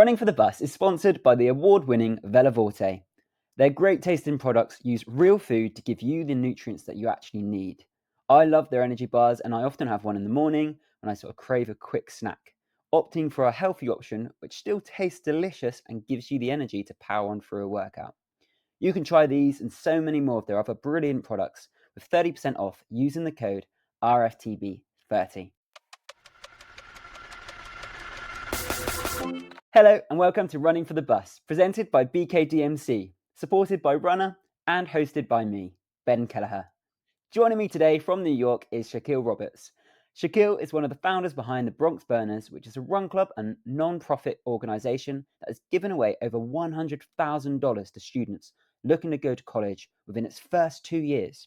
Running for the Bus is sponsored by the award-winning Velovorte. Their great tasting products use real food to give you the nutrients that you actually need. I love their energy bars, and I often have one in the morning when I sort of crave a quick snack, opting for a healthy option which still tastes delicious and gives you the energy to power on through a workout. You can try these and so many more of their other brilliant products with 30% off using the code RFTB30. Hello and welcome to Running for the Bus, presented by BKDMC, supported by Runner and hosted by me, Ben Kelleher. Joining me today from New York is Shaquille Roberts. Shaquille is one of the founders behind the Bronx Burners, which is a run club and non-profit organisation that has given away over $100,000 to students looking to go to college within its first 2 years.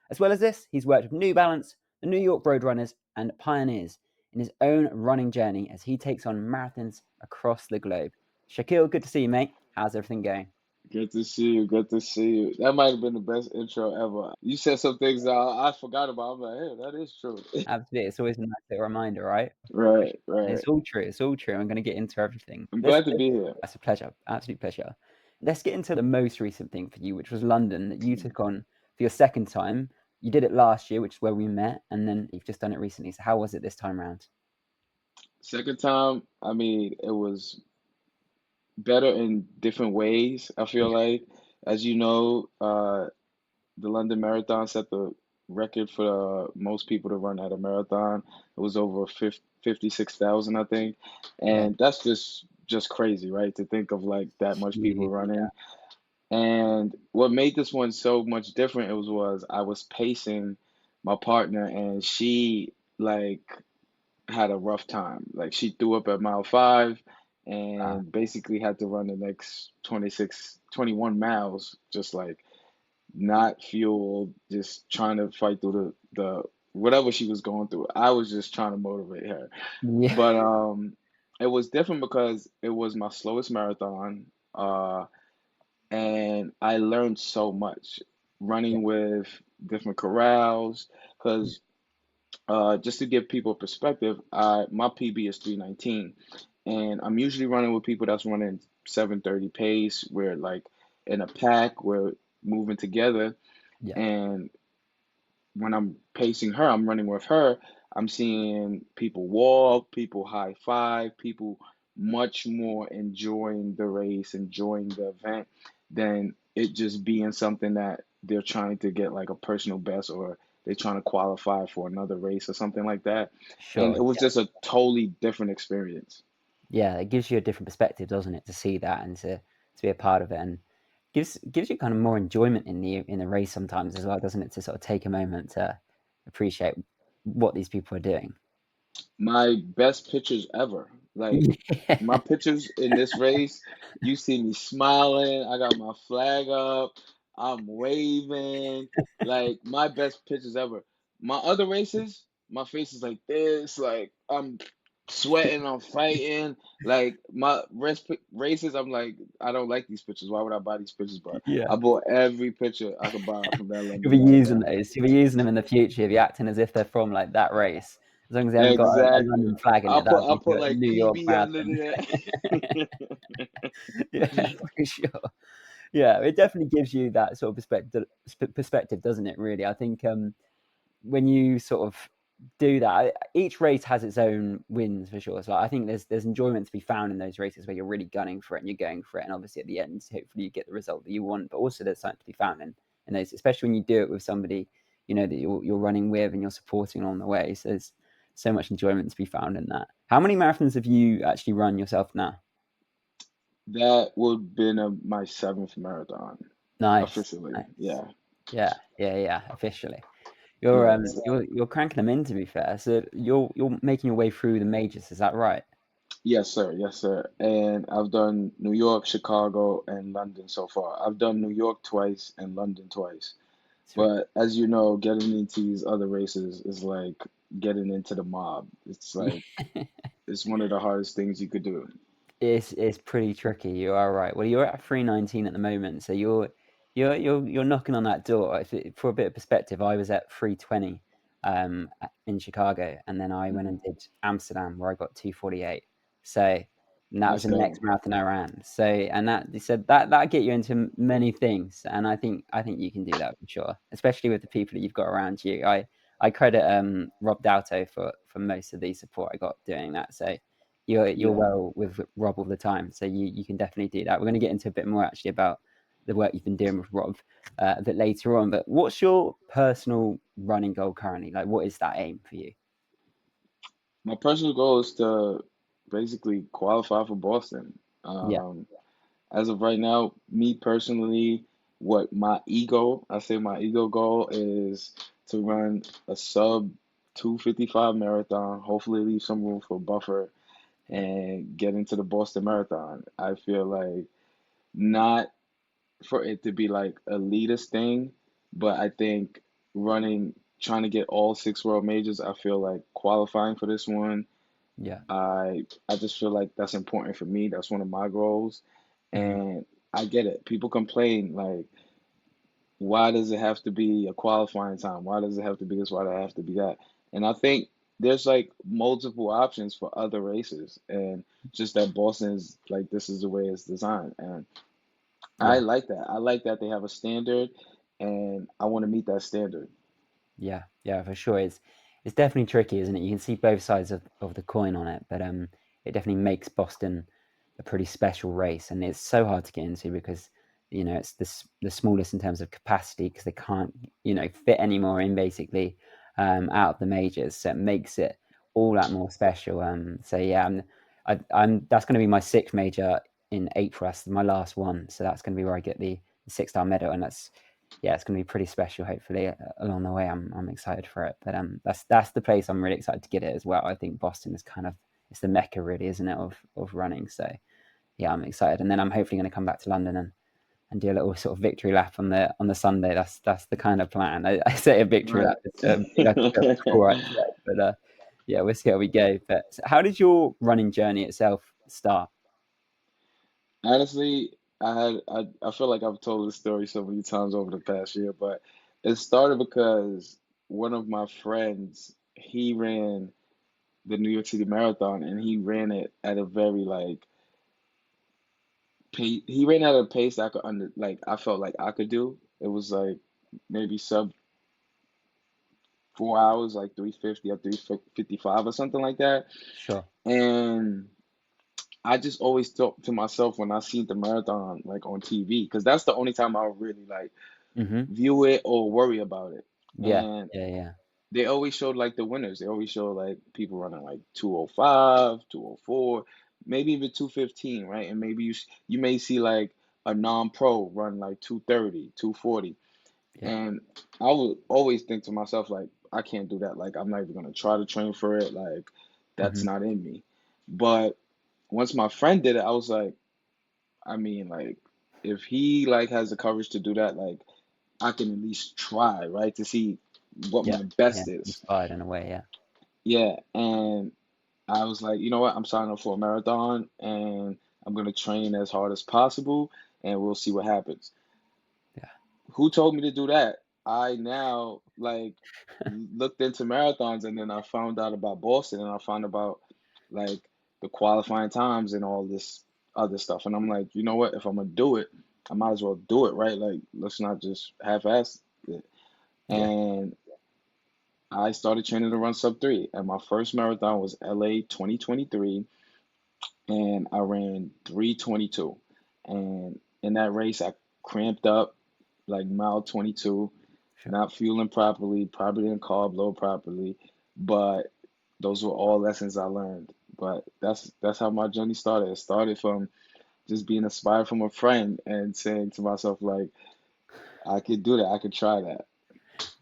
As well as this, he's worked with New Balance, the New York Roadrunners and PYNRS in his own running journey as he takes on marathons across the globe. Shaquille, good to see you, mate. How's everything going? Good to see you. Good to see you. That might have been the best intro ever. You said some things that I forgot about. I'm like, hey, that is true. Absolutely. It's always a nice little reminder, right? Right, It's right. all true. It's all true. I'm going to get into everything. I'm glad to be here. That's a pleasure. Absolute pleasure. Let's get into the most recent thing for you, which was London that you took on for your second time. You did it last year, which is where we met, and then you've just done it recently. So how was it this time around? Second time, I mean, it was better in different ways, I feel Yeah. like. As you know, the London Marathon set the record for most people to run at a marathon. It was over 56,000, I think. Okay. And that's just crazy, right? To think of like that much people Huge. running. And what made this one so much different was I was pacing my partner and she like had a rough time. Like she threw up at mile 5 Uh, and basically had to run the next 26, 21 miles, just like not fueled, just trying to fight through the whatever she was going through. I was just trying to motivate her. yeah. But it was different because it was my slowest marathon. And I learned so much running with different corrals. Because just to give people perspective, my PB is 319, and I'm usually running with people that's running 730 pace. We're like in a pack, we're moving together, Yeah. and when I'm pacing her, I'm running with her. I'm seeing people walk, people high five, people much more enjoying the race, enjoying the event than it just being something that they're trying to get like a personal best or they're trying to qualify for another race or something like that. And Sure. it was Yeah. just a totally different experience. Yeah. It gives you a different perspective, doesn't it, to see that and to be a part of it, and gives you kind of more enjoyment in the race sometimes as well, doesn't it? To sort of take a moment to appreciate what these people are doing. My best pictures ever. Like my Yeah. pictures in this race, you see me smiling, I got my flag up, I'm waving, like my best pictures ever. My other races, my face is like this, like I'm sweating, I'm fighting. Like my races, I'm like, I don't like these pictures. Why would I buy these pictures? But Yeah. I bought every picture I could buy from that You'll London be using Marathon. those. You'll be using them in the future. You'll be acting as if they're from like that race. As long as they haven't got a Exactly. London flag in it, that'd I'll be put for like New York PB under Marathon. there. Yeah, for sure. Yeah, it definitely gives you that sort of perspective, doesn't it? Really, I think when you sort of do that, each race has its own wins for sure. So I think there's enjoyment to be found in those races where you're really gunning for it and you're going for it, and obviously at the end, hopefully you get the result that you want. But also there's something to be found in those, especially when you do it with somebody you know that you're running with and you're supporting along the way. So there's so much enjoyment to be found in that. How many marathons have you actually run yourself now? That would have been my seventh marathon Nice, officially. nice. Yeah. Yeah. Officially, you're Yeah. um you're cranking them in. To be fair, so you're making your way through the majors. Is that right? Yes, sir. Yes, sir. And I've done New York, Chicago, and London so far. I've done New York twice and London twice. Sweet. But as you know, getting into these other races is like getting into the mob. It's Yeah. like it's one of the hardest things you could do. It's pretty tricky. You are right. Well, you're at 319 at the moment, so you're knocking on that door. For a bit of perspective, I was at 320 in Chicago, and then I went and Mhm. did Amsterdam where I got 248. So and that was Let's the next go. marathon I ran. So, and that they said that get you into many things, and I think you can do that for sure, especially with the people that you've got around you. I credit Rob Dalto for most of the support I got doing that. So you're Yeah. well with Rob all the time, so you can definitely do that. We're going to get into a bit more actually about the work you've been doing with Rob a bit later on. But what's your personal running goal currently? Like, what is that aim for you? My personal goal is to basically qualify for Boston. Yeah, Um, as of right now, me personally, I say my ego goal is to run a sub 255 marathon, hopefully leave some room for buffer yeah, and get into the Boston Marathon. I feel like not for it to be like a elitist thing, but I think trying to get all six world majors, I feel like qualifying for this one, yeah. I just feel like that's important for me. That's one of my goals. Hmm. And I get it. People complain like, why does it have to be a qualifying time? Why does it have to be this? Why does it have to be that? And I think there's like multiple options for other races, and just that Boston is like this is the way it's designed, and I Yeah. like that. I like that they have a standard, and I want to meet that standard. Yeah, yeah, for sure. It's definitely tricky, isn't it? You can see both sides of the coin on it, but it definitely makes Boston a pretty special race, and it's so hard to get into because it's the smallest in terms of capacity because they can't fit any more in basically out of the majors, so it makes it all that more special. So yeah, I'm that's going to be my sixth major in April. That's my last one, so that's going to be where I get the 6 star medal, and that's yeah, it's going to be pretty special. Hopefully, along the way, I'm excited for it. But that's the place I'm really excited to get it as well. I think Boston is kind of it's the mecca, really, isn't it, of running? So yeah, I'm excited. And then I'm hopefully going to come back to London and do a little sort of victory lap on the Sunday. That's the kind of plan. I say a victory lap, Right. it's like a score I said, but yeah, we'll see how we go. But how did your running journey itself start? Honestly, I feel like I've told this story so many times over the past year, but it started because one of my friends, he ran the New York City Marathon, and he ran it at a very like he ran at a pace I could I felt like I could do. It was like maybe sub 4 hours, like 350 or 355 or something like that. Sure. And I just always thought to myself when I seen the marathon like on TV, because that's the only time I really like Hmm. view it or worry about it. Yeah. And Yeah. Yeah. they always showed like the winners. They always show like people running like 205, 204, maybe even 215, right? And maybe you may see like a non-pro run like 230, 240. Yeah. And I would always think to myself like I can't do that. Like I'm not even gonna try to train for it. Like that's Hmm. not in me. But once my friend did it, I was like, I mean, like if he like has the courage to do that, like I can at least try, right, to see what Yeah. my Yeah. best is. Inspired in a way. Yeah. Yeah, and I was like, you know what, I'm signing up for a marathon and I'm gonna train as hard as possible and we'll see what happens. Yeah. Who told me to do that? I now like looked into marathons and then I found out about Boston and I found about like the qualifying times and all this other stuff. And I'm like, you know what? If I'm gonna do it, I might as well do it, right? Like, let's not just half-ass it. Yeah. And I started training to run sub three. And my first marathon was LA 2023, and I ran 322. And in that race, I cramped up like mile 22, Sure. not fueling properly, probably didn't carb load properly, but those were all lessons I learned. But that's how my journey started. It started from just being inspired from a friend and saying to myself like, I could do that, I could try that.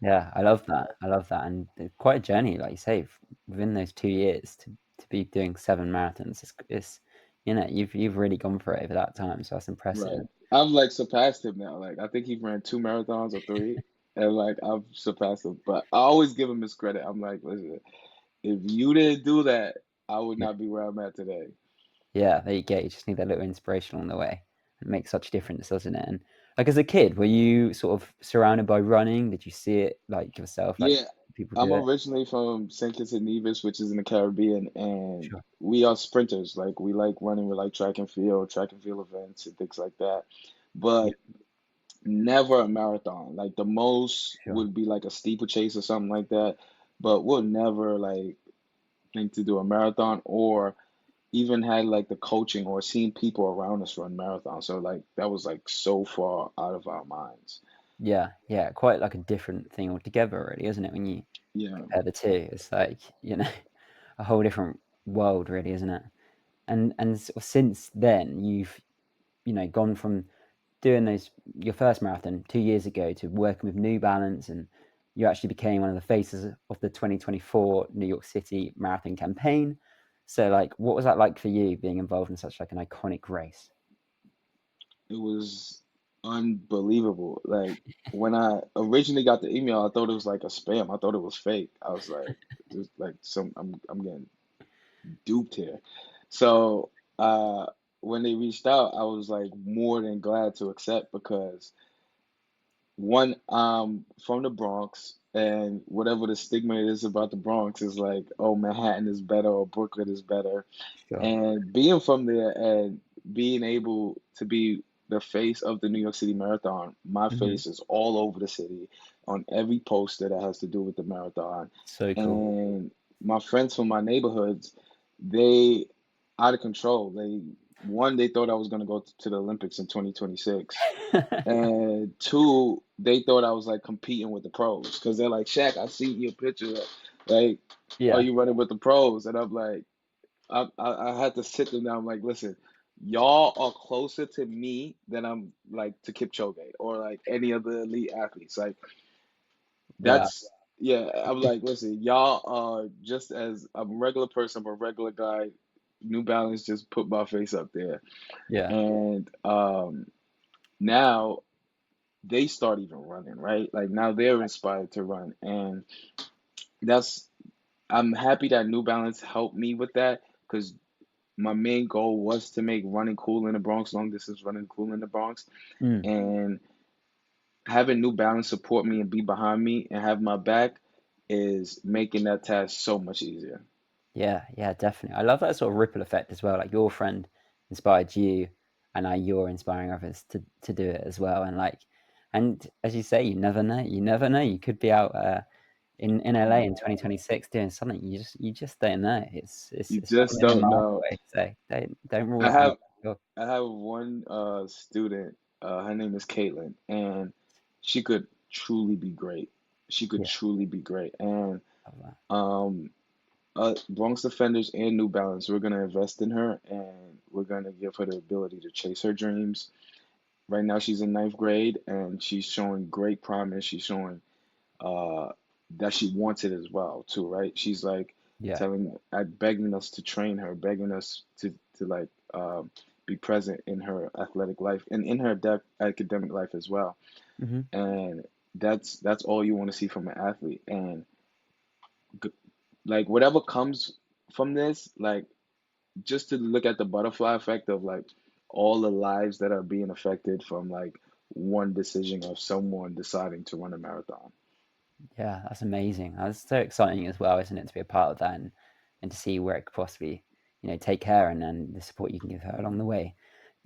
Yeah, I love that. I love that, and quite a journey, like you say, within those 2 years to be doing 7 marathons. It's you've really gone for it over that time, so that's impressive. Right. I've like surpassed him now. Like I think he ran two marathons or three, and like I've surpassed him. But I always give him his credit. I'm like, listen, if you didn't do that, I would Yeah, not be where I'm at today. yeah. There you go. You just need that little inspiration along the way. It makes such a difference, doesn't it? And like as a kid, were you sort of surrounded by running? Did you see it like yourself? Like, Yeah. people I'm do it. originally from St. Kitts and Nevis, which is in the Caribbean, and Sure. we are sprinters. Like we like running with like track and field events and things like that. Yeah, But never a marathon. Like the most sure. would be like a steeplechase or something like that. But we'll never like think to do a marathon or even had like the coaching or seen people around us run marathons. So like that was like so far out of our minds. Yeah, yeah, quite like a different thing altogether, really, isn't it? When you Yeah, compare the two, it's like, a whole different world, really, isn't it? And sort of since then, you've, gone from doing those your first marathon 2 years ago to working with New Balance, and you actually became one of the faces of the 2024 New York City Marathon campaign. So, like, what was that like for you being involved in such like an iconic race? it was unbelievable. Like when I originally got the email, I thought it was like a spam. I thought it was fake. I was like, there's like some I'm getting duped here. So when they reached out, I was like more than glad to accept because one, from the Bronx, and whatever the stigma is about the Bronx is like, oh, Manhattan is better or Brooklyn is better. Sure. And being from there and being able to be the face of the New York City Marathon, my Mhm. face is all over the city on every poster that has to do with the marathon. So cool. And my friends from my neighborhoods, they out of control. They thought I was going to go to the Olympics in 2026. And two, they thought I was like competing with the pros because they're like, Shaq, I see your picture. Like, are Yeah, you running with the pros? And I'm like, I had to sit them down. I'm like, listen, y'all are closer to me than I'm like to Kipchoge or like any of the elite athletes. Like, wow. that's, yeah, I'm like, listen, y'all are just as I'm a regular person, I'm a regular guy. New Balance just put my face up there. Yeah. And now they start even running, right? Like now they're inspired to run. And that's, I'm happy that New Balance helped me with that because my main goal was to make running cool in the Bronx, long distance running cool in the Bronx. Mm. And having New Balance support me and be behind me and have my back is making that task so much easier. Yeah, yeah, definitely. I love that sort of ripple effect as well. Like your friend inspired you, and now you're inspiring others to do it as well. And like, and as you say, you never know. You never know. You could be out in LA in 2026 doing something. You just don't know. It's You it's not a just million don't miles know. away. So don't rule I it out. have Sure. I have one student, her name is Caitlin, and she could truly be great. She could Yeah, truly be great. And love that. um Bronx Defenders and New Balance, we're gonna invest in her and we're gonna give her the ability to chase her dreams. Right now she's in ninth grade and she's showing great promise. She's showing uh that she wants it as well too, right? She's like Yeah. begging us to train her, begging us to like be present in her athletic life and in her academic life as well. Hmm. And that's all you want to see from an athlete. And g- like whatever comes from this, like just to look at the butterfly effect of like all the lives that are being affected from like one decision of someone deciding to run a marathon. Yeah, that's amazing. That's so exciting as well, isn't it, to be a part of that and to see where it could possibly, take her and the support you can give her along the way.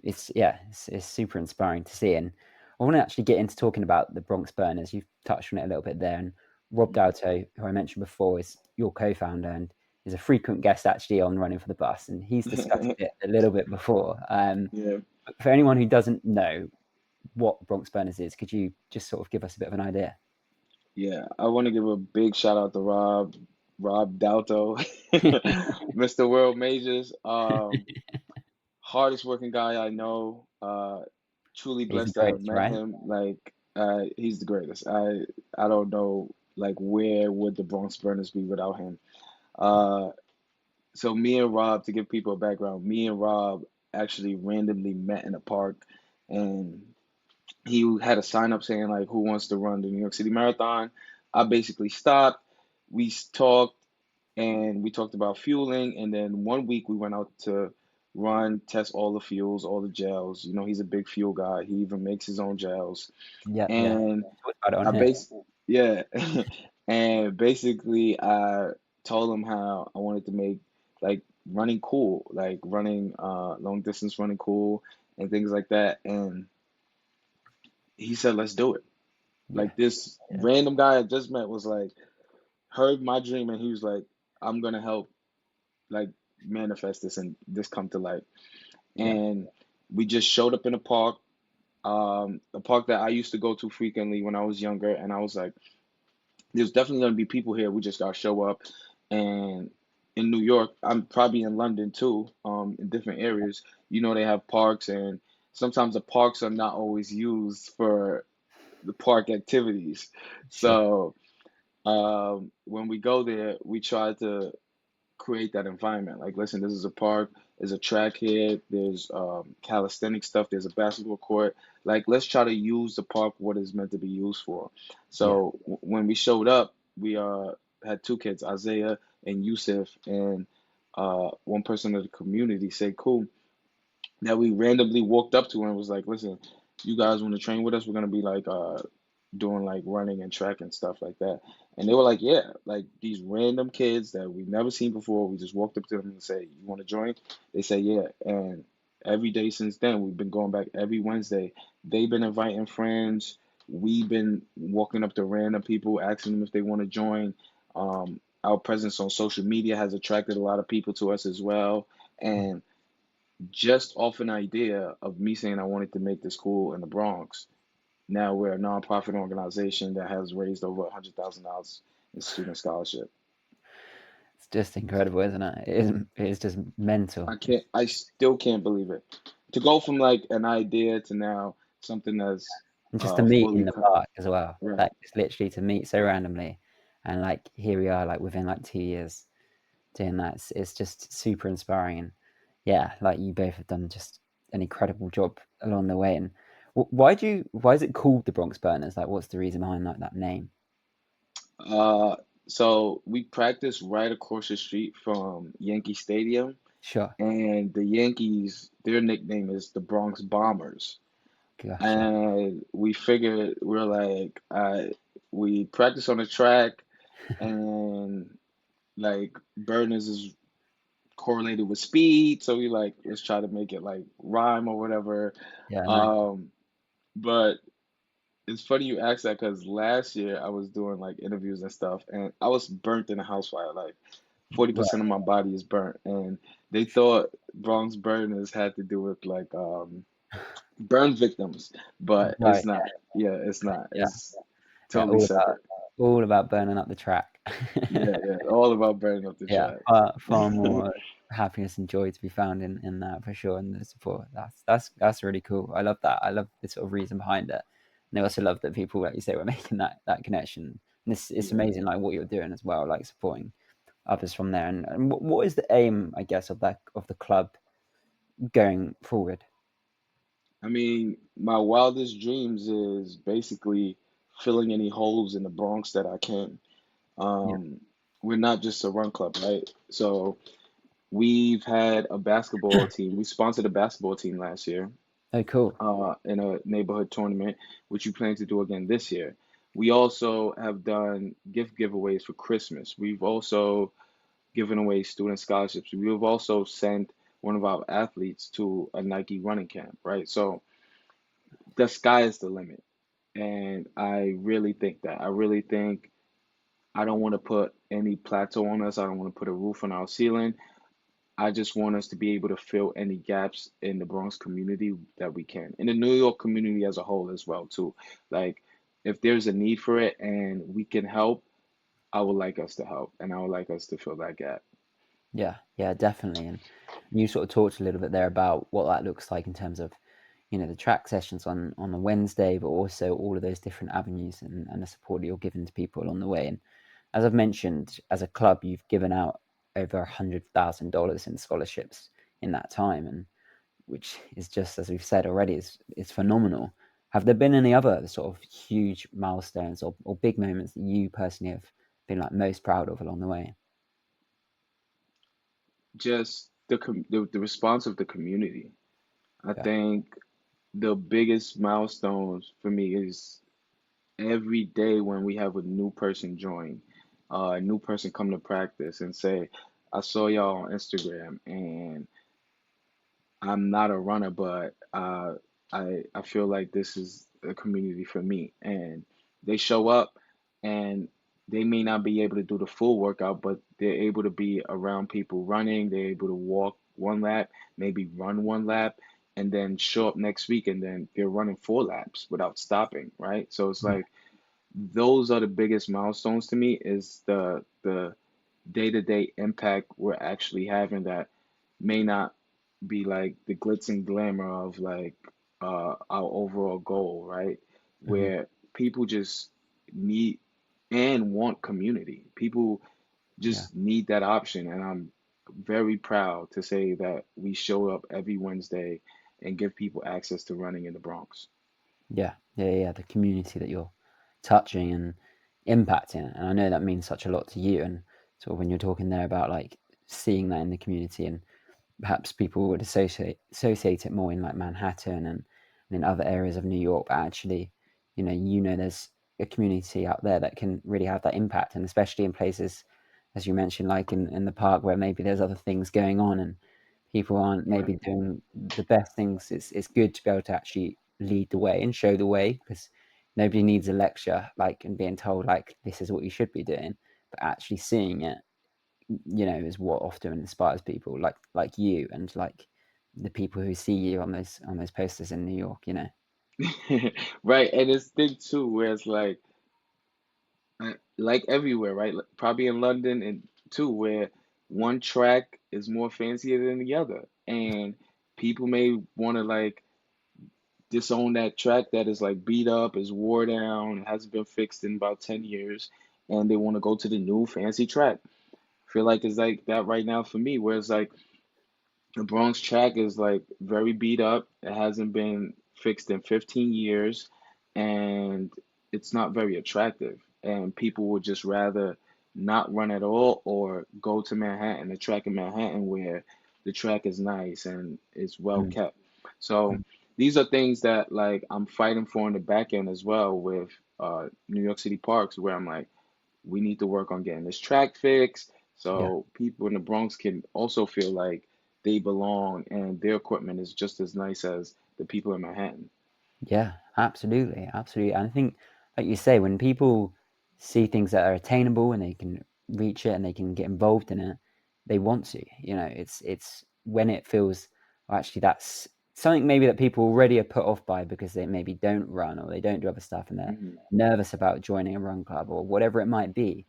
It's super inspiring to see. And I want to actually get into talking about the Bronx Burners. You've touched on it a little bit there. And Rob Dalto, who I mentioned before, is your co-founder and is a frequent guest actually on Running for the Bus. And he's discussed it a little bit before. Yeah, But for anyone who doesn't know what Bronx Burners is, could you just sort of give us a bit of an idea? yeah. I want to give a big shout out to Rob Dalto, Mr. World Majors. Hardest working guy I know. Truly He's the blessed to have greatest, met right? him. Like, he's the greatest. I don't know like where would the Bronx Burners be without him. Uh, so me and Rob, to give people a background, me and Rob actually randomly met in a park, and he had a sign up saying like, "Who wants to run the New York City Marathon?" I basically stopped. Talked, and we talked about fueling, and then one week we went out to run, test all the fuels, all the gels. You know, he's a big fuel guy. He even makes his own gels, Yeah, yeah. and Talked about it on I here. base, yeah. And basically, I told him how I wanted to make like running cool, like running long distance running cool and things like that. And he said, let's do it. Yeah, Like this yeah, random guy I just met was like, heard my dream and he was like, I'm gonna help like manifest this and this come to life. yeah, And we just showed up in a park that I used to go to frequently when I was younger, and I was like, there's definitely gonna be people here. We just gotta show up. And in New York, I'm probably in London too, in different areas. You know, they have parks, and sometimes the parks are not always used for the park activities. sure. So when we go there, we try to create that environment. Like, listen, this is a park, there's a track here, there's calisthenic stuff, there's a basketball court. Like, let's try to use the park what it's meant to be used for. Yeah, So when we showed up, we had two kids, Isaiah and Yusuf, and one person of the community said, cool, that we randomly walked up to and was like, listen, you guys want to train with us? We're gonna be like doing like running and track and stuff like that. And they were like, yeah, like these random kids that we've never seen before. We just walked up to them and say, you want to join? They say, yeah. And every day since then, we've been going back every Wednesday. They've been inviting friends. We've been walking up to random people, asking them if they want to join. Our presence on social media has attracted a lot of people to us as well. And just off an idea of me saying I wanted to make this school in the Bronx, now we're a nonprofit organization that has raised over $100,000 in student scholarship. it's just incredible, isn't it? It is just mental. I still can't believe it. To go from like an idea to now something that's And just to meet in fully the park as well, right. like just literally to meet so randomly, and like here we are, like within like 2 years doing that. It's just super inspiring, and yeah, like you both have done just an incredible job along the way. And why is it called the Bronx Burners? Like, what's the reason behind like that name? Uh, so we practice right across the street from Yankee Stadium, Sure, and the Yankees, their nickname is the Bronx Bombers. gotcha. And we figured we're like, we practice on the track, and like burners is correlated with speed, so we like let's try to make it like rhyme or whatever. Yeah, nice. Um, but it's funny you asked that because last year I was doing like interviews and stuff, and I was burnt in a house fire. Like Right, 40% of my body is burnt, and they thought Bronx burners had to do with like burn victims, but it's right. not. Yeah, it's not. Yeah, It's yeah. totally separate. All about burning up the track. Yeah, yeah, all about burning up the Yeah, track. far more happiness and joy to be found in that for sure, and the support. That's really cool. I love that. I love the sort of reason behind it, and I also love that people, like you say, were making that connection. And it's Yeah. amazing, like what you're doing as well, like supporting others from there. And what is the aim, I guess, of the club going forward? I mean, my wildest dreams is basically filling any holes in the Bronx that I can. Yeah. Um, we're not just a run club, right? So we've had a basketball team. We sponsored a basketball team last year, Oh, cool. in a neighborhood tournament, which we plan to do again this year. We also have done gift giveaways for Christmas. We've also given away student scholarships. We've also sent one of our athletes to a Nike running camp, right? So the sky is the limit. And I really think that. I really think I don't want to put any plateau on us. I don't want to put a roof on our ceiling. I just want us to be able to fill any gaps in the Bronx community that we can, in the New York community as a whole as well too. Like if there's a need for it and we can help, I would like us to help and I would like us to fill that gap. Yeah, yeah, definitely. And you sort of talked a little bit there about what that looks like in terms of, the track sessions on a Wednesday, but also all of those different avenues and the support that you're giving to people along the way. And as I've mentioned, as a club, you've given out over $100,000 in scholarships in that time, and which is just as we've said already, is phenomenal. Have there been any other sort of huge milestones or big moments that you personally have been like most proud of along the way? Just the response of the community. I Yeah, think the biggest milestones for me is every day when we have a new person join, a new person come to practice and say, I saw y'all on Instagram and I'm not a runner, but I feel like this is a community for me. And they show up and they may not be able to do the full workout, but they're able to be around people running. They're able to walk one lap, maybe run one lap, and then show up next week and then they're running 4 laps without stopping, right? So it's Yeah. like those are the biggest milestones to me is the day-to-day impact we're actually having that may not be like the glitz and glamour of like our overall goal, right? Hmm. Where people just need and want community. People Yeah. just need that option, and I'm very proud to say that we show up every Wednesday and give people access to running in the Bronx. Yeah. Yeah. Yeah. The community that you're touching and impacting. And I know that means such a lot to you. And sort of when you're talking there about like seeing that in the community, and perhaps people would associate it more in like Manhattan and in other areas of New York, but actually, there's a community out there that can really have that impact, and especially in places, as you mentioned, like in the park where maybe there's other things going on and people aren't Right. maybe doing the best things. It's good to be able to actually lead the way and show the way, because nobody needs a lecture like and being told like this is what you should be doing, but actually seeing it, is what often inspires people like you and like the people who see you on those posters in New York. Right, and it's thing too, where it's like everywhere, right? Probably in London and too, where one track is more fancier than the other, and people may want to like disown that track that is like beat up, is wore down, hasn't been fixed in about 10 years, and they want to go to the new fancy track. I feel like it's like that right now for me, where it's like the Bronx track is like very beat up. It hasn't been fixed in 15 years, and it's not very attractive. And people would just rather not run at all or go to Manhattan, the track in Manhattan where the track is nice and it's well Mm, kept. So mm, these are things that like I'm fighting for in the back end as well with New York City Parks, where I'm like, we need to work on getting this track fixed yeah. so people in the Bronx can also feel like they belong and their equipment is just as nice as the people in Manhattan. Yeah, absolutely, absolutely. And I think, like you say, when people see things that are attainable and they can reach it and they can get involved in it, they want to. It's when it feels, well, actually that's something maybe that people already are put off by because they maybe don't run or they don't do other stuff and they're Hmm. nervous about joining a run club or whatever it might be.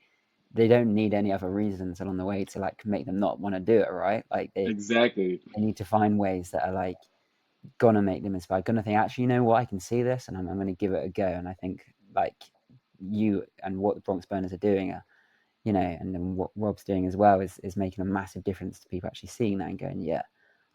They don't need any other reasons along the way to like make them not want to do it, right? Like Exactly. they need to find ways that are like gonna make them inspired, gonna think, actually, you know what, I can see this and I'm gonna give it a go. And I think like you and what the Bronx Burners are doing and then what Rob's doing as well is making a massive difference to people actually seeing that and going, yeah,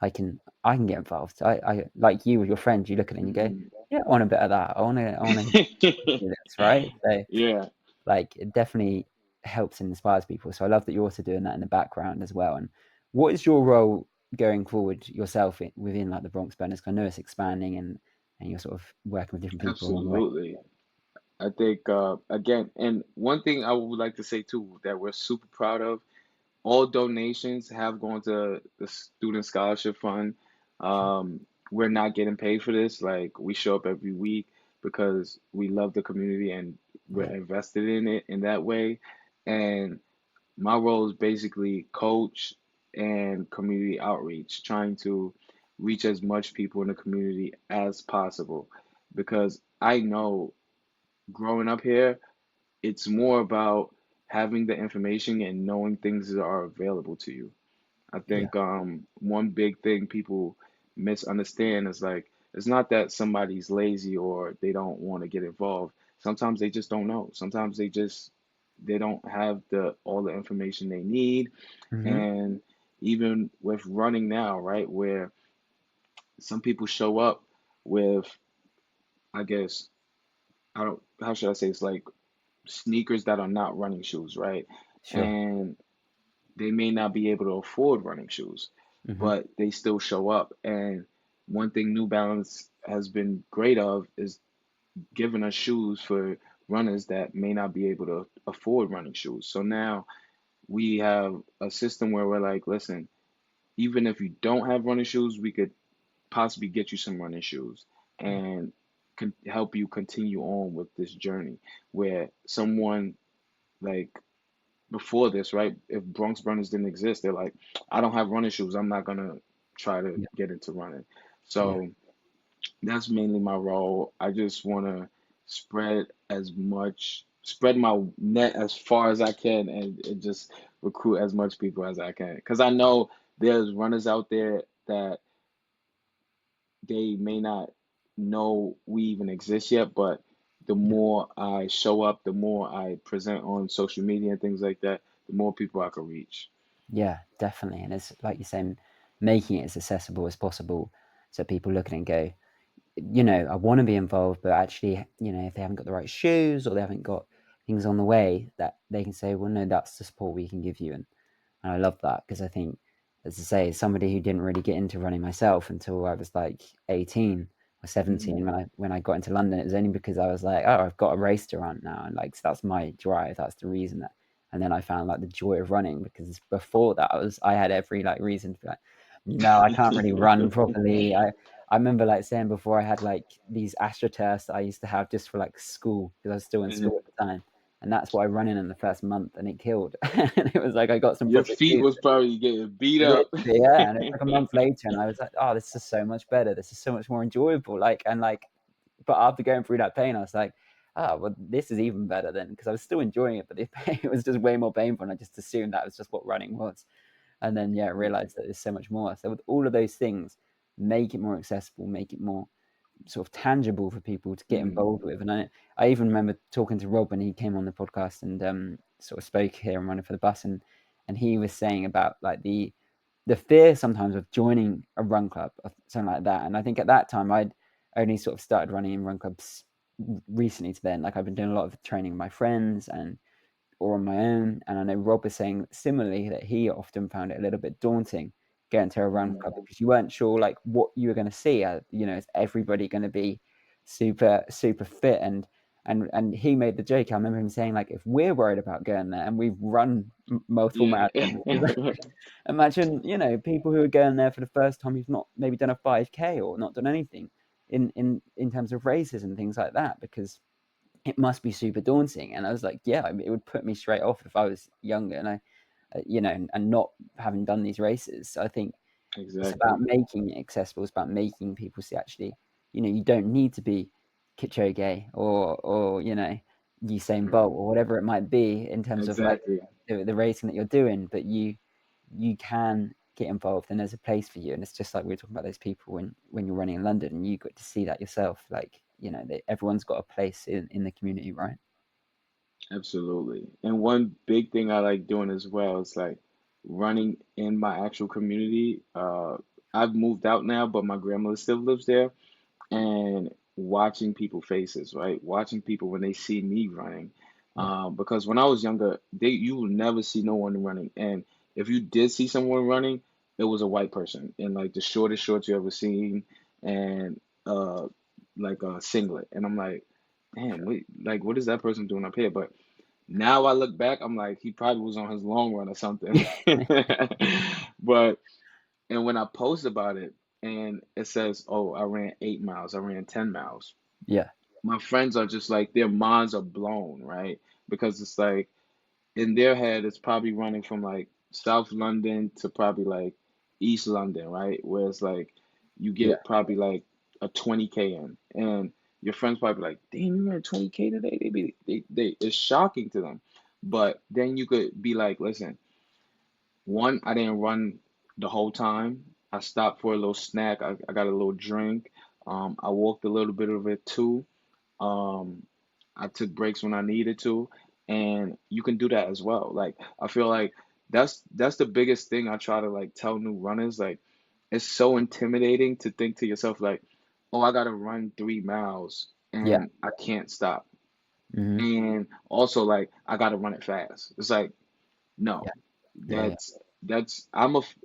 I can get involved. I like you with your friends, you look at it and you go, Hmm. yeah, I want a bit of that. I wanna do this, right? So Yeah, like it definitely helps and inspires people. So I love that you're also doing that in the background as well. And what is your role going forward yourself within like the Bronx Burners? 'Cause I know it's expanding and you're sort of working with different people along the way. absolutely. I think again, and one thing I would like to say too that we're super proud of, all donations have gone to the Student Scholarship Fund. Sure. We're not getting paid for this. Like we show up every week because we love the community and we're Yeah. invested in it in that way. And my role is basically coach and community outreach, trying to reach as much people in the community as possible. Because I know growing up here, it's more about having the information and knowing things that are available to you. I Yeah. think one big thing people misunderstand is like it's not that somebody's lazy or they don't want to get involved. Sometimes they just don't know. Sometimes they don't have the all the information they need. Hmm. And even with running now, right, where some people show up with, I guess, I don't, how should I say, it's like sneakers that are not running shoes, right? Sure. And they may not be able to afford running shoes, Hmm. but they still show up. And one thing New Balance has been great of is giving us shoes for runners that may not be able to afford running shoes. So now we have a system where we're like, listen, even if you don't have running shoes, we could possibly get you some running shoes and help you continue on with this journey where someone like before this, right? If Bronx Burners didn't exist, they're like, I don't have running shoes. I'm not gonna try to Yeah. get into running. Yeah. So that's mainly my role. I just want to spread my net as far as I can and just recruit as much people as I can. Because I know there's runners out there that they may not know we even exist yet, but the Yeah. more I show up, the more I present on social media and things like that, the more people I can reach. Yeah, definitely. And it's like you're saying, making it as accessible as possible so people look at it and go, I want to be involved, but actually, if they haven't got the right shoes or they haven't got things on the way, that they can say, well, no, that's the support we can give you. And I love that because I think, as I say, as somebody who didn't really get into running myself until I was like 18 or 17 Hmm. when I got into London, it was only because I was like, oh, I've got a race to run now, and like so that's my drive, that's the reason that. And then I found like the joy of running because before that I had every like reason to be like, no, I can't really run properly. I remember like saying before I had like these astroturfs that I used to have just for like school because I was still in school at the time, and that's what I ran in the first month, and it killed. And it was like I got some Your proper feet shoes. was probably getting beat Literally, up. yeah. And it's like a month later, and I was like, oh, this is so much better. This is so much more enjoyable. But after going through that pain, I was like, oh, well, this is even better then because I was still enjoying it, but the pain it was just way more painful, and I just assumed that was just what running was. And then yeah, I realized that there's so much more. So with all of those things, make it more accessible, make it more sort of tangible for people to get Hmm. involved with. And I even remember talking to Rob when he came on the podcast and sort of spoke here and running for the bus, and he was saying about like the fear sometimes of joining a run club or something like that. And I think at that time I'd only sort of started running in run clubs recently to then. Like I've been doing a lot of training with my friends and or on my own. And I know Rob was saying similarly that he often found it a little bit daunting getting to a run club Hmm. because you weren't sure like what you were going to see. Is everybody going to be super fit? And he made the joke. I remember him saying like, if we're worried about going there and we've run multiple Yeah. marathons, imagine people who are going there for the first time who've not maybe done a 5K or not done anything in terms of races and things like that because it must be super daunting. And I was like, yeah, I mean, it would put me straight off if I was younger and and not having done these races. So I think it's about Exactly. making it accessible. It's about making people see actually, you don't need to be Kipchoge or Usain Bolt or whatever it might be in terms of like Exactly. the racing that you're doing, but you can get involved and there's a place for you. And it's just like we were talking about those people when you're running in London and you got to see that yourself. Like, everyone's got a place in the community, right? Absolutely. And one big thing I like doing as well is like running in my actual community. I've moved out now, but my grandmother still lives there. And watching people faces, right? Watching people when they see me running. Yeah. Because when I was younger, you will never see no one running. And if you did see someone running, it was a white person in like the shortest shorts you ever seen and uh like a singlet. And I'm like, damn, wait, like what is that person doing up here? But now I look back, I'm like, he probably was on his long run or something. But and when I post about it and it says, oh, I ran 8 miles, I ran 10 miles, Yeah. my friends are just like, their minds are blown, right? Because it's like, in their head, it's probably running from like South London to probably like East London, right? Where it's like, you Yeah. get probably like a 20K in. And your friends probably like, damn, you ran 20K today? It's shocking to them. But then you could be like, listen, one, I didn't run the whole time. I stopped for a little snack. I got a little drink. I walked a little bit of it too. Um, I took breaks when I needed to, and you can do that as well. Like I feel like that's the biggest thing I try to like tell new runners. Like it's so intimidating to think to yourself like, oh, I gotta run 3 miles Yeah. and I can't stop. Hmm. And also like I gotta run it fast. It's like Yeah. no, Yeah. Yeah.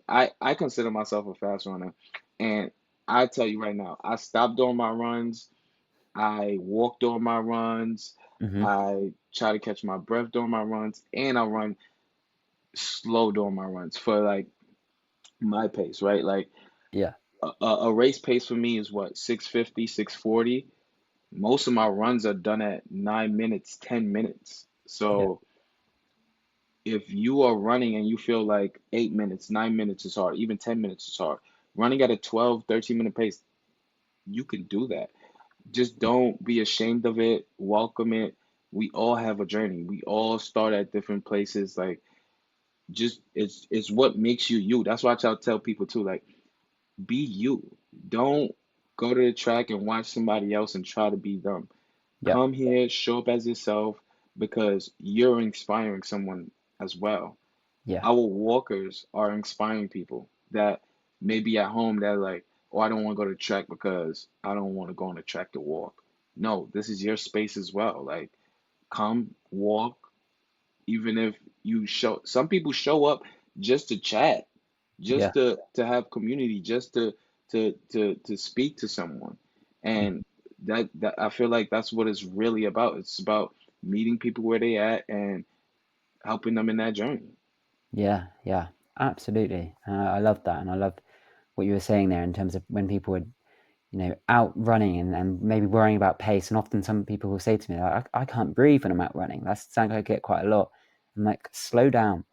I consider myself a fast runner, and I tell you right now, I stopped doing my runs. I walk during my runs. Hmm. I try to catch my breath during my runs, and I run slow during my runs for like my pace, right? Like Yeah, a race pace for me is what, 650, 640. Most of my runs are done at 9 minutes, 10 minutes. yeah, So if you are running and you feel like 8 minutes, 9 minutes is hard, even 10 minutes is hard, running at a 12, 13-minute pace, you can do that. Just don't be ashamed of it. Welcome it. We all have a journey. We all start at different places. Like, just it's what makes you you. That's why I try to tell people too, like, be you. Don't go to the track and watch somebody else and try to be them. yeah, Come here, show up as yourself because you're inspiring someone as well. yeah, Our walkers are inspiring people that may be at home that are like, oh, I don't want to go to the track because I don't want to go on the track to walk. No, this is your space as well. Like, come walk, even if you show, some people show up just to chat, yeah, just to have community, just to speak to someone. And that I feel like that's what it's really about. It's about meeting people where they at and helping them in that journey. yeah, yeah. Absolutely. I love that, and I love what you were saying there in terms of when people would, out running and maybe worrying about pace. And often some people will say to me, I can't breathe when I'm out running. That's something I get quite a lot. I'm like, slow down,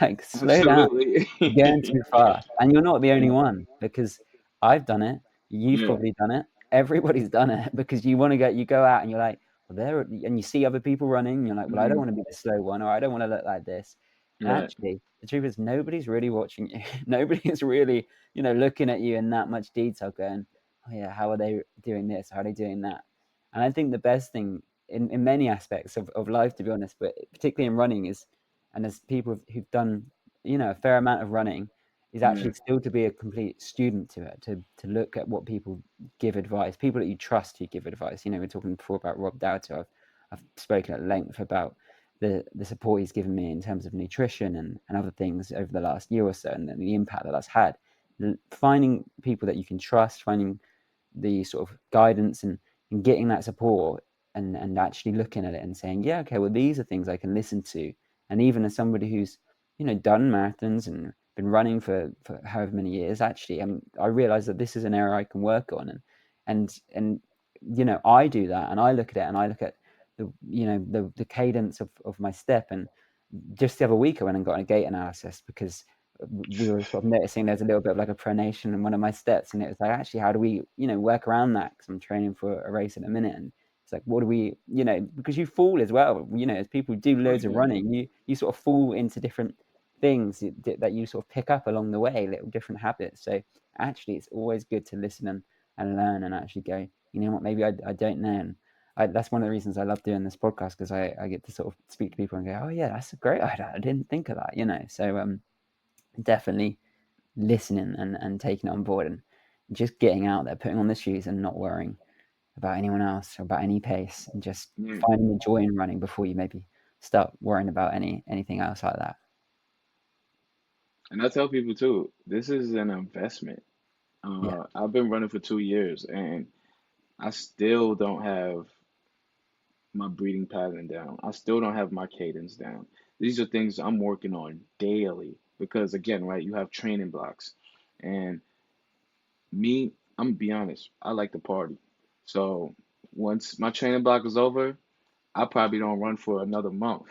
like slow down. Absolutely. You're going too fast. And you're not the only one, because I've done it. You've Yeah. probably done it. Everybody's done it, because you go out and you're like, well, and you see other people running. And you're like, well, I don't Hmm. want to be the slow one, or I don't want to look like this. And Right. actually, the truth is, nobody's really watching you. Nobody is really, looking at you in that much detail, going, oh yeah, how are they doing this? How are they doing that? And I think the best thing in many aspects of life, to be honest, but particularly in running, is, and as people who've done, a fair amount of running, is Yeah. actually still to be a complete student to it, to look at what people give advice, people that you trust who give advice. We're talking before about Rob Dowter. I've spoken at length about the support he's given me in terms of nutrition and other things over the last year or so, and the impact that that's had. Finding people that you can trust, finding the sort of guidance, and getting that support, and actually looking at it and saying, yeah, okay, well, these are things I can listen to. And even as somebody who's, done marathons and been running for however many years, actually, I realize that this is an area I can work on. And I do that, and I look at it, and I look at the cadence of my step. And just the other week I went and got a gait analysis, because we were sort of noticing there's a little bit of like a pronation in one of my steps, and it was like, actually, how do we work around that, because I'm training for a race in a minute. And it's like, what do we, because you fall as well, as people do Oh loads of yeah. running, you sort of fall into different things that you sort of pick up along the way, little different habits. So actually, it's always good to listen and learn, and actually go, you know what, maybe I don't know. And that's one of the reasons I love doing this podcast, because I get to sort of speak to people and go, oh yeah, that's a great idea, I didn't think of that. So definitely listening and taking it on board, and just getting out there, putting on the shoes, and not worrying about anyone else or about any pace, and just Yeah. finding the joy in running before you maybe start worrying about anything else like that. And I tell people too, this is an investment. Yeah, I've been running for 2 years and I still don't have my breathing pattern down. I still don't have my cadence down. These are things I'm working on daily because, again, right, you have training blocks. And me, I'm gonna be honest, I like to party. So once my training block is over, I probably don't run for another month.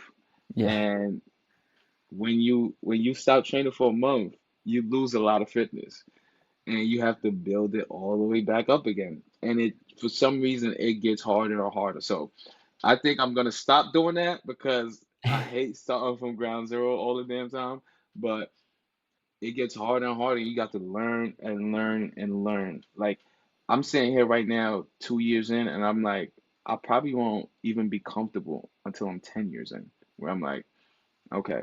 yeah, And when you stop training for a month, you lose a lot of fitness and you have to build it all the way back up again. And it for some reason it gets harder and harder. So I think I'm gonna stop doing that because I hate starting from ground zero all the damn time. But it gets harder and harder. You got to learn and learn and learn. Like I'm sitting here right now, 2 years in, and I'm like, I probably won't even be comfortable until I'm 10 years in, where I'm like, okay,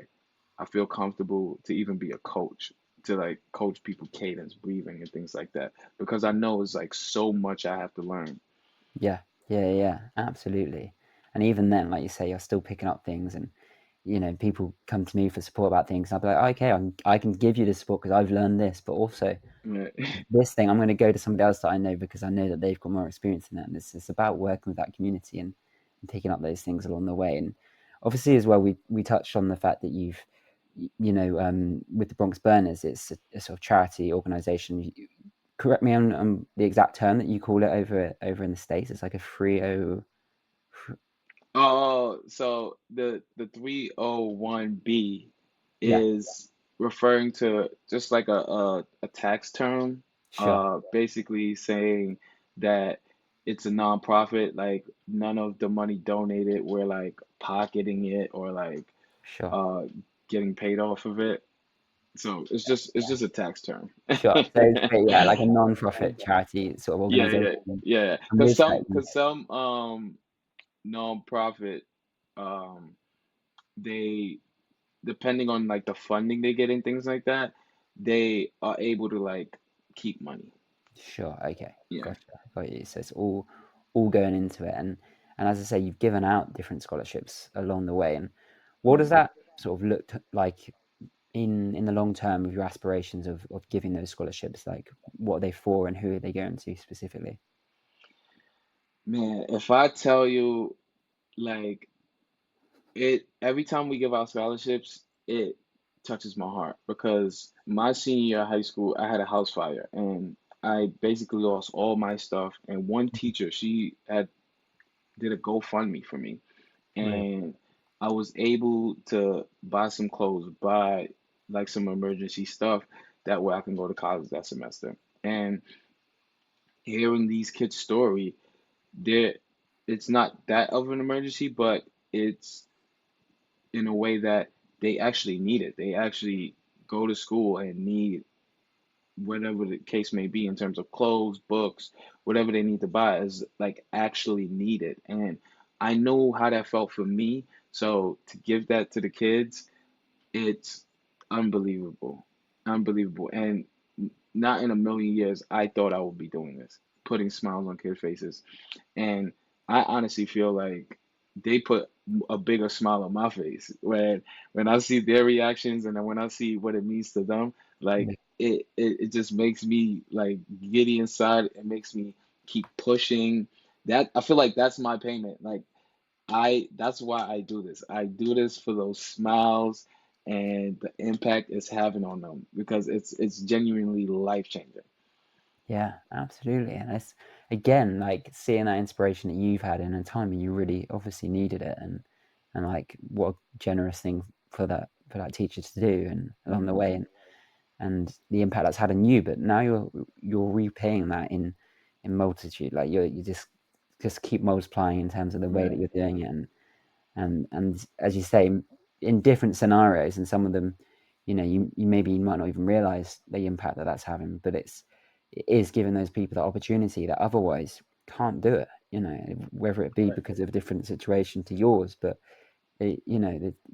I feel comfortable to even be a coach, to like coach people cadence, breathing, and things like that, because I know it's like so much I have to learn. yeah, yeah, yeah, absolutely. And even then, like you say, you're still picking up things, and people come to me for support about things. And I'll be like, okay, I can give you the support because I've learned this, but also Right. this thing, I'm going to go to somebody else that I know because I know that they've got more experience in that. And it's about working with that community and picking up those things along the way. And obviously, as well, we touched on the fact that with the Bronx Burners, it's a sort of charity organization. Correct me on the exact term that you call it over in the States. It's like a free o. Oh, so the 301B Yeah, is referring to just like a tax term, sure, basically saying that it's a nonprofit, like none of the money donated, we're like pocketing it or like sure, uh getting paid off of it. So it's just a tax term. sure. So it's, yeah, like a non-profit charity sort of Yeah, yeah, organization. yeah. And with that, Cause some nonprofit they depending on like the funding they get and things like that, they are able to like keep money. sure, okay, Yeah. gotcha, got you. So it's all going into it, and as I say, you've given out different scholarships along the way. And what does Mhm. that sort of like in the long term of your aspirations of giving those scholarships? Like, what are they for, and who are they going to specifically? Man, if I tell you like it every time we give out scholarships, it touches my heart because my senior year of high school, I had a house fire and I basically lost all my stuff. And one teacher, she had did a GoFundMe for me, Really? and I was able to buy some clothes, buy like some emergency stuff. That way I can go to college that semester. And hearing these kids' story, there it's not that of an emergency, but it's in a way that they actually need it. They actually go to school and need whatever the case may be in terms of clothes, books, whatever they need to buy is like actually needed. And I know how that felt for me. So to give that to the kids, it's unbelievable. Unbelievable. And not in a million years I thought I would be doing this, putting smiles on kids' faces. And I honestly feel like they put a bigger smile on my face when I see their reactions and then when I see what it means to them. Yeah, Like it just makes me like giddy inside. It makes me keep pushing. That I feel like that's my payment. Like that's why I do this. I do this for those smiles and the impact it's having on them because it's genuinely life changing. yeah, absolutely. And it's again like seeing that inspiration that you've had in a time when you really obviously needed it, and like what a generous thing for that teacher to do and along the way, and the impact that's had on you. But now you're repaying that in multitude. Like you just keep multiplying in terms of the way that Right. you're doing it, and as you say, in different scenarios, and some of them, you maybe you might not even realize the impact that that's having, but it is giving those people that opportunity that otherwise can't do it. Whether it be Right. because of a different situation to yours, but that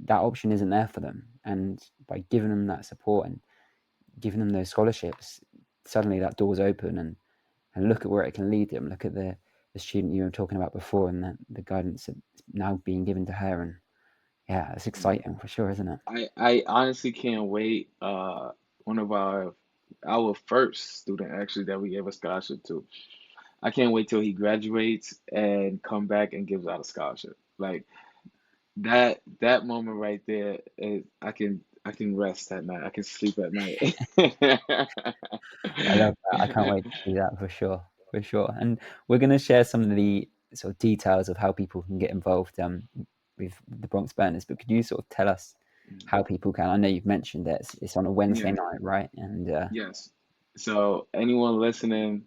option isn't there for them, and by giving them that support and giving them those scholarships, suddenly that door's open, and look at where it can lead them. Look at the student you were talking about before, and the guidance that's now being given to her. And yeah, it's exciting for sure, isn't it? I honestly can't wait. One of our first student actually that we gave a scholarship to. I can't wait till he graduates and come back and gives out a scholarship. Like that moment right there, I can rest at night. I can sleep at night. I love that. I can't wait to see that for sure, for sure. And we're going to share some of the sort of details of how people can get involved with the Bronx Burners. But could you sort of tell us how people can? I know you've mentioned that it's on a Wednesday Yeah, night, right? And yes. So anyone listening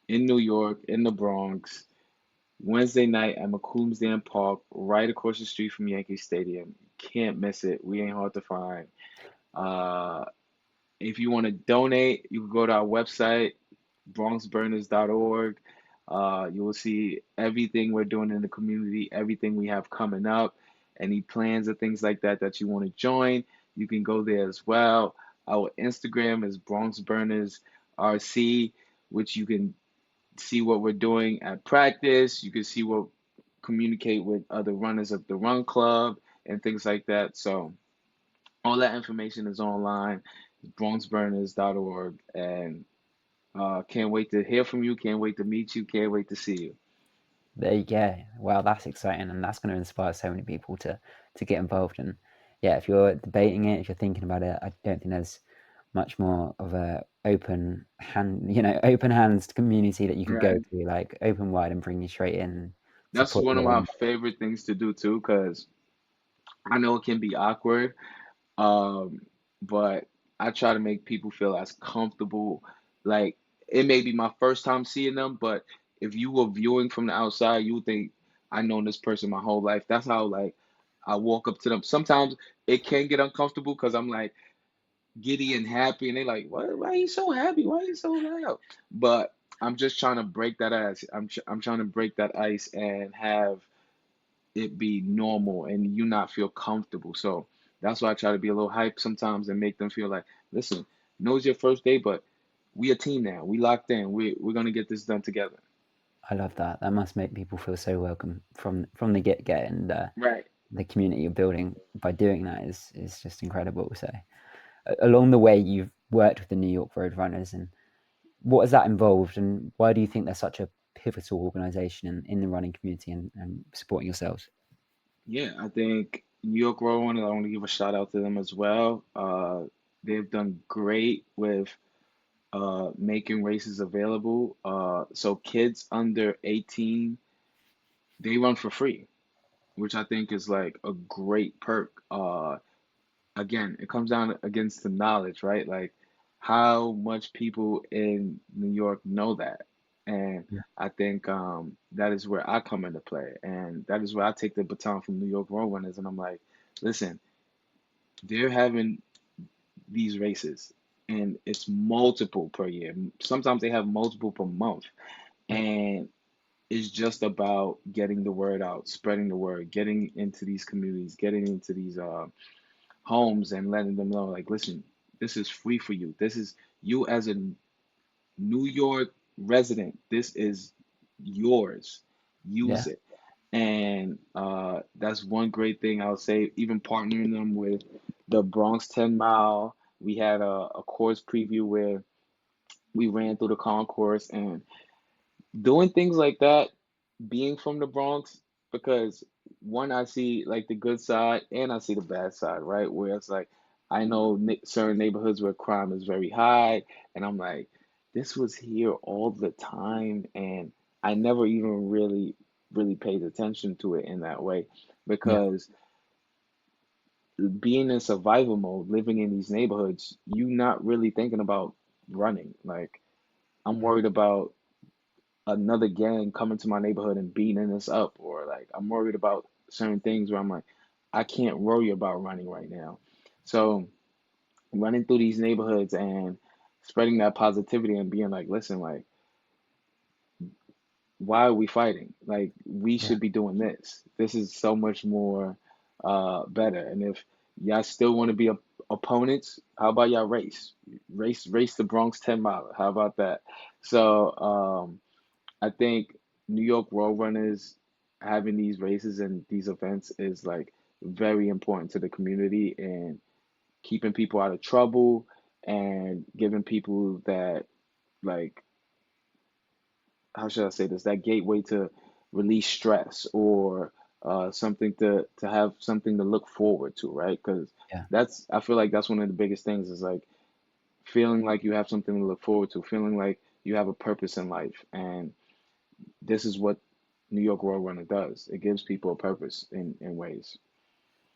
in New York, in the Bronx, Wednesday night at McCombs Dam Park, right across the street from Yankee Stadium. Can't miss it. We ain't hard to find. Uh, if you want to donate, you can go to our website, bronxburners.org. You will see everything we're doing in the community, everything we have coming up, any plans or things like that that you want to join. You can go there as well. Our Instagram is Bronx Burners RC, which you can see what we're doing at practice. You can see what communicate with other runners of the run club. and things like that. So all that information is online, bronxburners.org, and can't wait to hear from you. Can't wait to meet you. Can't wait to see you. There you go. Well, that's exciting, and that's going to inspire so many people to get involved. And yeah, if you're debating it, if you're thinking about it, I don't think there's much more of a open hands community that you could go Right. to, like open wide and bring you straight in and That's support one you of my along. favorite things to do too, because I know it can be awkward. Um, but I try to make people feel as comfortable. Like it may be my first time seeing them, but if you were viewing from the outside, you would think I known this person my whole life. That's how like I walk up to them. Sometimes it can get uncomfortable because I'm like giddy and happy, and they like, "What? Why are you so happy? Why are you so loud?" But I'm just trying to break that ice. I'm trying to break that ice and have it be normal and you not feel comfortable. So that's why I try to be a little hype sometimes and make them feel like, listen, know it's your first day, but we a team now. We locked in. We're gonna get this done together. I love that. That must make people feel so welcome from the get go, and Right. the community you're building by doing that is just incredible. So, along the way, you've worked with the New York Road Runners, and what has that involved, and why do you think they're such a pivotal organization in the running community and supporting yourselves? Yeah, I think New York Road Runners, I want to give a shout out to them as well. They've done great with making races available. So kids under 18, they run for free, which I think is like a great perk. Again, it comes down against the knowledge, right? Like how much people in New York know that. And Yeah, I think that is where I come into play. And that is where I take the baton from New York Roadrunners. And I'm like, listen, they're having these races and it's multiple per year. Sometimes they have multiple per month. yeah, And it's just about getting the word out, spreading the word, getting into these communities, getting into these homes and letting them know, like, listen, this is free for you. This is you as a New York resident. This is yours. Use yeah. it. And that's one great thing I would say, even partnering them with the Bronx 10 mile. We had a course preview where we ran through the concourse and doing things like that, being from the Bronx, because one, I see like the good side and I see the bad side, right? Where it's like, I know certain neighborhoods where crime is very high, and I'm like, this was here all the time, and I never even really paid attention to it in that way Yeah. because being in survival mode, living in these neighborhoods, you not really thinking about running. Like, I'm Mhm. worried about another gang coming to my neighborhood and beating us up, or like I'm worried about certain things where I'm like, I can't worry about running right now. So running through these neighborhoods and spreading that positivity and being like, listen, like, why are we fighting? Like, we Yeah. should be doing this. This is so much more better. And if y'all still want to be opponents, how about y'all race the Bronx 10 mile? How about that? So I think New York Roadrunners having these races and these events is like very important to the community and keeping people out of trouble and giving people that, like, how should I say this, that gateway to release stress or something to have something to look forward to, right? Because Yeah. that's, I feel like that's one of the biggest things is like feeling like you have something to look forward to, feeling like you have a purpose in life. And this is what New York Roadrunner does. It gives people a purpose in ways.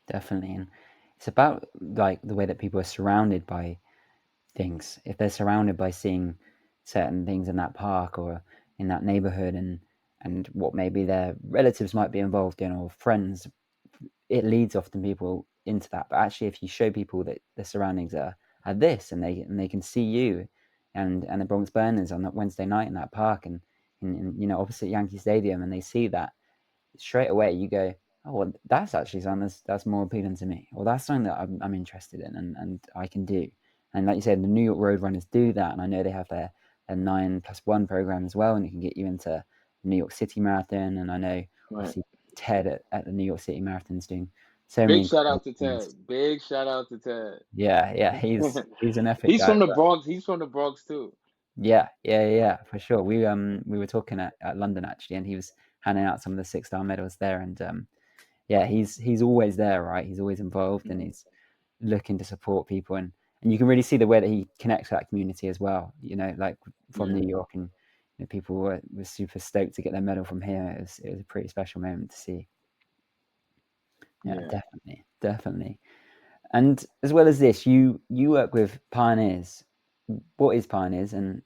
Definitely. And it's about like the way that people are surrounded by things. If they're surrounded by seeing certain things in that park or in that neighborhood, and what maybe their relatives might be involved in or friends, it leads often people into that. But actually, if you show people that the surroundings are this, and they can see you and the Bronx Burners on that Wednesday night in that park, and opposite Yankee Stadium, and they see that, straight away you go, oh, well, that's actually something that's more appealing to me, or that's something that I'm interested in, and I can do. And like you said, the New York Road Runners do that, and I know they have their 9+1 program as well, and it can get you into the New York City Marathon. And I know Right. obviously Ted at the New York City Marathon is doing So many Big shout incredible out to things. Ted. Big shout out to Ted. Yeah, yeah, he's an epic He's guy. from the Bronx. He's from the Bronx too. Yeah, yeah, yeah, for sure. We were talking at London actually, and he was handing out some of the 6-star medals there, and yeah, he's always there, right? He's always involved, and Hmm. he's looking to support people, and you can really see the way that he connects with that community as well. You know, like from Yeah, New York, and people were super stoked to get their medal from here. It was a pretty special moment to see. Yeah, yeah. definitely, definitely. And as well as this, you work with Pioneers. What is Pioneers, and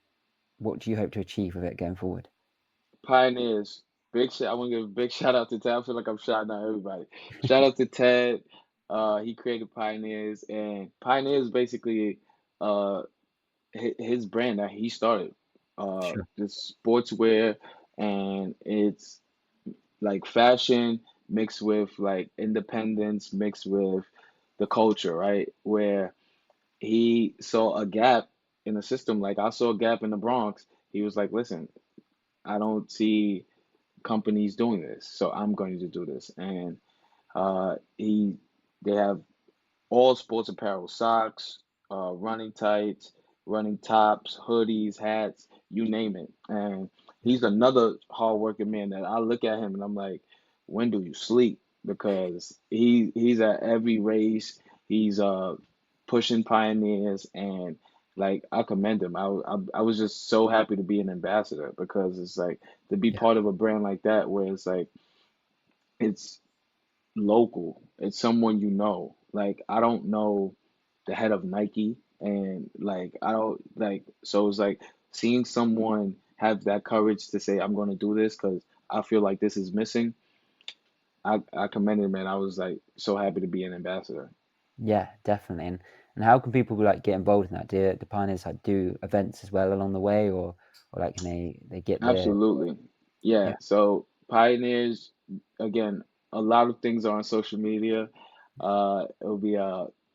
what do you hope to achieve with it going forward? Pioneers. Big shout. I want to give a big shout out to Ted. I feel like I'm shouting out everybody. Shout out to Ted. He created Pioneers, and Pioneers basically uh his brand that he started. Sure. This sportswear, and it's like fashion mixed with like independence mixed with the culture, right? Where he saw a gap in the system, like I saw a gap in the Bronx. He was like, listen, I don't see companies doing this, so I'm going to do this. And he they have all sports apparel, socks, running tights, running tops, hoodies, hats, you name it. And he's another hardworking man that I look at him and I'm like, when do you sleep? Because he's at every race. He's pushing pioneers, and like I commend him. I was just so happy to be an ambassador, because it's like to be Yeah, part of a brand like that where it's like it's local. It's someone you know. Like I don't know the head of Nike, and like I don't like, so it's like seeing someone have that courage to say I'm going to do this because I feel like this is missing. I commend him, man. I was like so happy to be an ambassador. yeah, definitely. And how can people like get involved in that? Do the Pioneers like do events as well along the way, or like can they get there? Absolutely. Yeah. Yeah, So pioneers, again, a lot of things are on social media. It'll be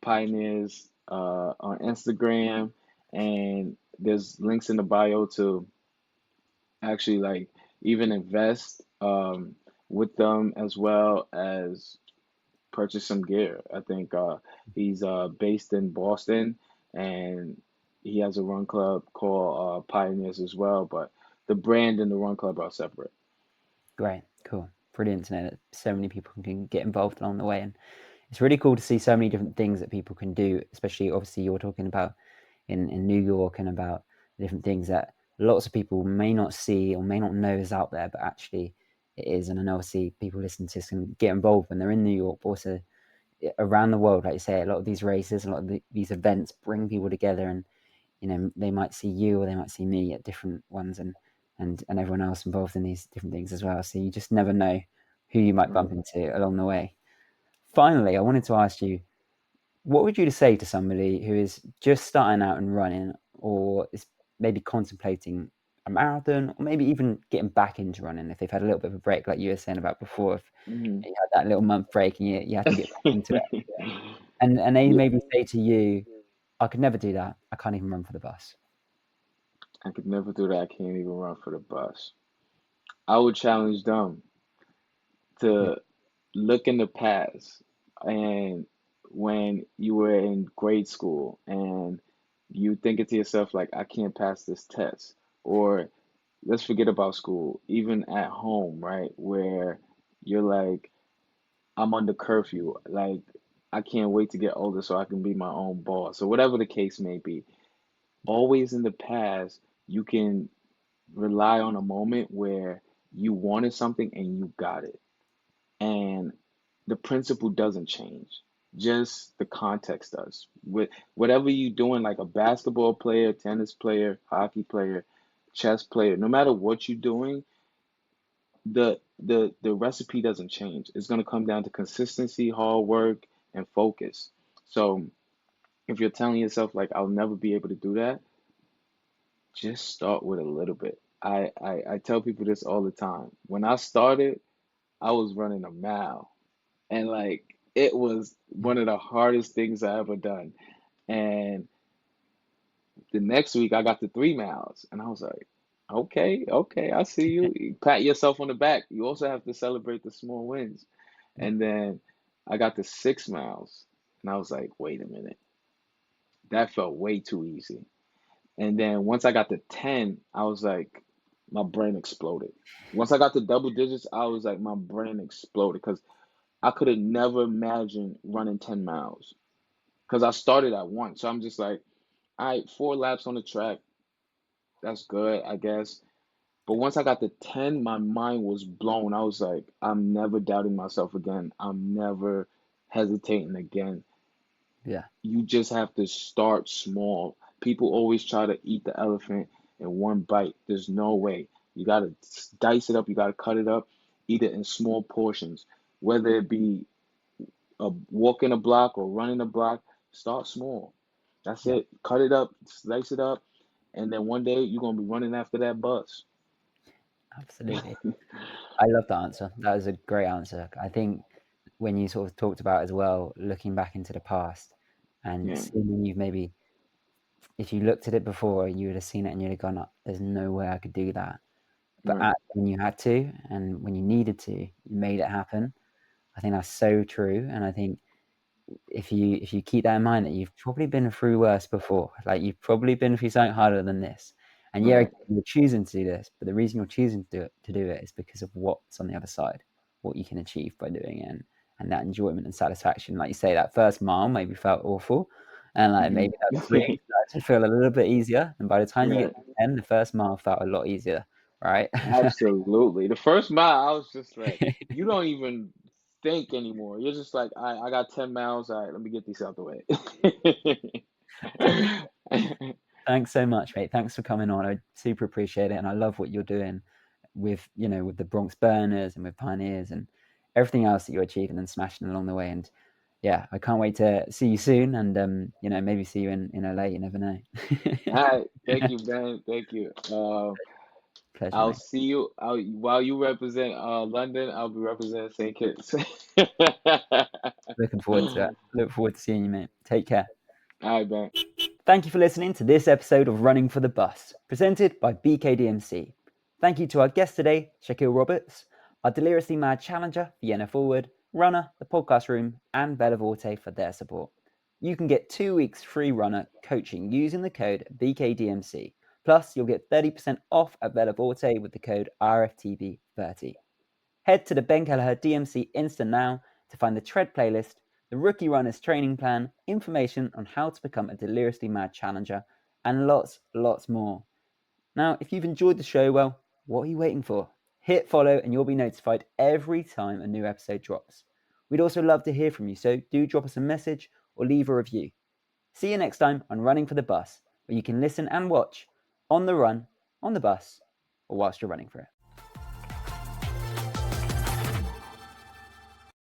pioneers on Instagram, and there's links in the bio to actually like even invest with them, as well as purchase some gear. I think he's based in Boston, and he has a run club called Pioneers as well, but the brand and the run club are separate. great, cool, brilliant to know that so many people can get involved along the way, and it's really cool to see so many different things that people can do. Especially, obviously, you're talking about in New York and about the different things that lots of people may not see or may not know is out there, but actually it is. And I know obviously people listening to this can get involved when they're in New York, but also around the world. Like you say, a lot of these races, a lot of these events bring people together, and they might see you or they might see me at different ones, and everyone else involved in these different things as well. So you just never know who you might bump Right. into along the way. Finally, I wanted to ask you, what would you say to somebody who is just starting out and running, or is maybe contemplating a marathon, or maybe even getting back into running if they've had a little bit of a break, like you were saying about before, if Hmm. you had that little month break and you had to get back into it, and they Yeah, maybe say to you, "I could never do that. I can't even run for the bus." I could never do that. I can't even run for the bus. I would challenge them Yeah, to look in the past, and when you were in grade school and you thinking to yourself like, I can't pass this test, or let's forget about school, even at home, right, where you're like, I'm under curfew, like I can't wait to get older so I can be my own boss, or whatever the case may be. Always in the past, you can rely on a moment where you wanted something and you got it, and the principle doesn't change, just the context does. With whatever you're doing, like a basketball player, tennis player, hockey player, chess player, no matter what you're doing, the recipe doesn't change. It's going to come down to consistency, hard work, and focus. So if you're telling yourself like, I'll never be able to do that, just start with a little bit. I tell people this all the time. When I started, I was running a mile, and like it was yeah, one of the hardest things I ever done. And the next week I got to 3 miles, and I was like, okay, okay, I see you. You pat yourself on the back. You also have to celebrate the small wins. yeah, And then I got to 6 miles, and I was like, wait a minute, that felt way too easy. And then once I got to 10, I was like, my brain exploded. Once I got to double digits, I was like, my brain exploded because I could have never imagined running 10 miles because I started at one. So I'm just like, all right, 4 laps on the track, that's good, I guess. But once I got to 10, my mind was blown. I was like, I'm never doubting myself again. I'm never hesitating again. Yeah. You just have to start small. People always try to eat the elephant in one bite. There's no way. You got to dice it up, you got to cut it up, eat it in small portions. Whether it be a walking a block or running a block, start small. That's Yeah. it. Cut it up, slice it up, and then one day you're going to be running after that bus. Absolutely. I love that answer. That was a great answer. I think when you sort of talked about as well, looking back into the past and Yeah, seeing you've maybe, if you looked at it before, you would have seen it and you'd have gone, there's no way I could do that. But right. when you had to and when you needed to, you made it happen. I think that's so true. And I think if you keep that in mind, that you've probably been through worse before, like you've probably been through something harder than this, and yeah, Right. okay, you're choosing to do this, but the reason you're choosing to do it is because of what's on the other side, what you can achieve by doing it, and that enjoyment and satisfaction. Like you say, that first mile maybe felt awful, and like Hmm. maybe that swing started to feel a little bit easier, and by the time you get Right. to 10, the first mile felt a lot easier, right? Absolutely. The first mile, I was just like, you don't even think anymore. You're just like, I got 10 miles. All right, let me get these out the way. Thanks so much, mate. Thanks for coming on. I super appreciate it, and I love what you're doing with with the Bronx Burners and with PYNRS and everything else that you're achieving and smashing along the way. And yeah, I can't wait to see you soon, and maybe see you in LA. You never know. All right. Thank you, Ben. Thank you. Pleasure, I'll mate. see you. While you represent London, I'll be representing St. Kitts. Looking forward to it. All Look forward to seeing you, mate. Take care. right, Ben. Thank you for listening to this episode of Running for the Bus, presented by BKDMC. Thank you to our guest today, Shaquille Roberts, our Deliriously Mad Challenger, Vienna Forward, Runner, the Podcast Room, and Bella Vorte for their support. You can get 2 weeks free runner coaching using the code BKDMC. Plus, you'll get 30% off at Bella Vorte with the code RFTB30. Head to the Ben Kelleher DMC Insta now to find the Tread playlist, the Rookie Runners training plan, information on how to become a Deliriously Mad Challenger, and lots more. Now, if you've enjoyed the show, well, what are you waiting for? Hit follow and you'll be notified every time a new episode drops. We'd also love to hear from you, so do drop us a message or leave a review. See you next time on Running for the Bus, where you can listen and watch on the run, on the bus, or whilst you're running for it.